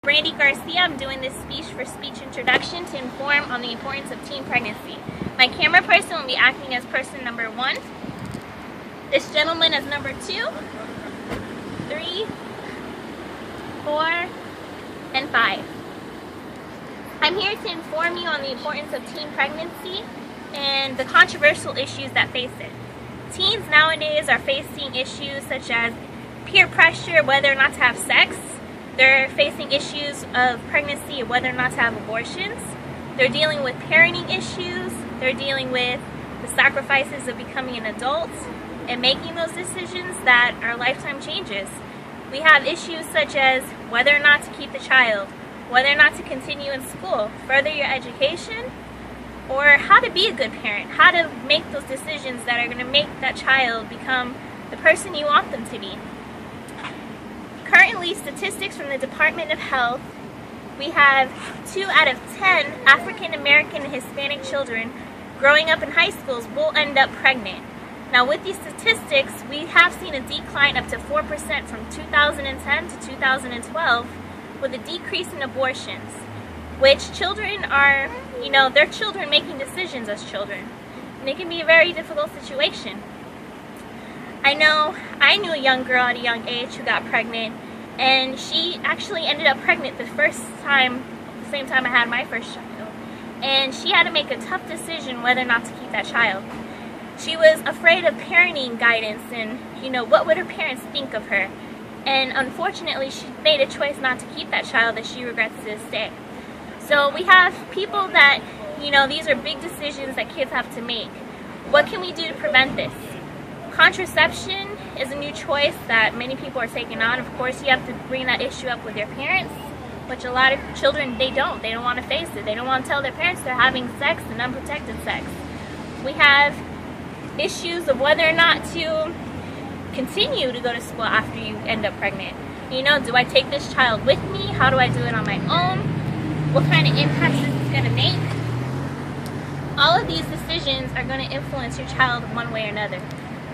Brandy Garcia. I'm doing this speech for Speech Introduction to inform on the importance of teen pregnancy. My camera person will be acting as person number 1. This gentleman as number 2, 3, 4, and 5. I'm here to inform you on the importance of teen pregnancy and the controversial issues that face it. Teens nowadays are facing issues such as peer pressure, whether or not to have sex. They're facing issues of pregnancy and whether or not to have abortions. They're dealing with parenting issues. They're dealing with the sacrifices of becoming an adult and making those decisions that are lifetime changes. We have issues such as whether or not to keep the child, whether or not to continue in school, further your education, or how to be a good parent, how to make those decisions that are going to make that child become the person you want them to be. Currently, statistics from the Department of Health, we have 2 out of 10 African American and Hispanic children growing up in high schools will end up pregnant. Now with these statistics, we have seen a decline up to 4% from 2010 to 2012 with a decrease in abortions, which children are, they're children making decisions as children. And it can be a very difficult situation. I knew a young girl at a young age who got pregnant, and she actually ended up pregnant the same time I had my first child. And she had to make a tough decision whether or not to keep that child. She was afraid of parenting guidance and, what would her parents think of her. And unfortunately, she made a choice not to keep that child that she regrets to this day. So we have people that, these are big decisions that kids have to make. What can we do to prevent this? Contraception is a new choice that many people are taking on. Of course, you have to bring that issue up with your parents, which a lot of children, they don't want to face it. They don't want to tell their parents they're having sex and unprotected sex. We have issues of whether or not to continue to go to school after you end up pregnant. Do I take this child with me? How do I do it on my own? What kind of impact is this going to make? All of these decisions are going to influence your child one way or another.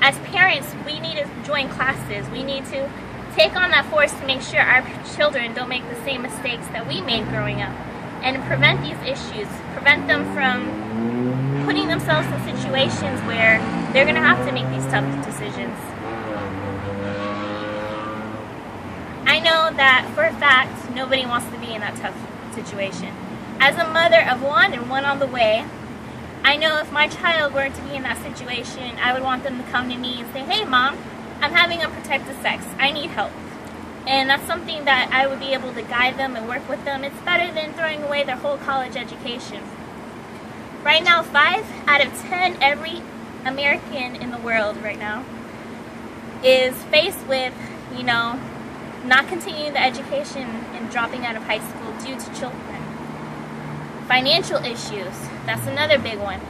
As parents, we need to join classes. We need to take on that force to make sure our children don't make the same mistakes that we made growing up and prevent these issues, prevent them from putting themselves in situations where they're going to have to make these tough decisions. I know that for a fact, nobody wants to be in that tough situation. As a mother of 1 and 1 on the way, I know if my child were to be in that situation, I would want them to come to me and say, "Hey mom, I'm having unprotected sex. I need help." And that's something that I would be able to guide them and work with them. It's better than throwing away their whole college education. Right now, 5 out of 10, every American in the world right now is faced with, not continuing the education and dropping out of high school due to children. Financial issues, that's another big one.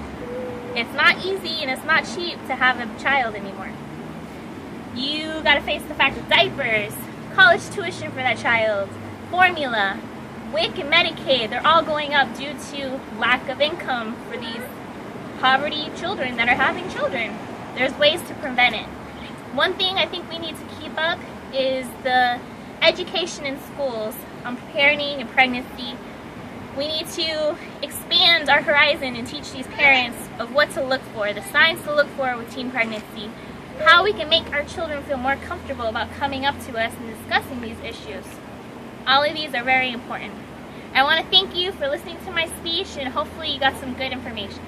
It's not easy and it's not cheap to have a child anymore. You gotta face the fact of diapers, college tuition for that child, formula, WIC and Medicaid, they're all going up due to lack of income for these poverty children that are having children. There's ways to prevent it. One thing I think we need to keep up is the education in schools on parenting and pregnancy. We need to expand our horizon and teach these parents of what to look for, the signs to look for with teen pregnancy, how we can make our children feel more comfortable about coming up to us and discussing these issues. All of these are very important. I want to thank you for listening to my speech, and hopefully you got some good information.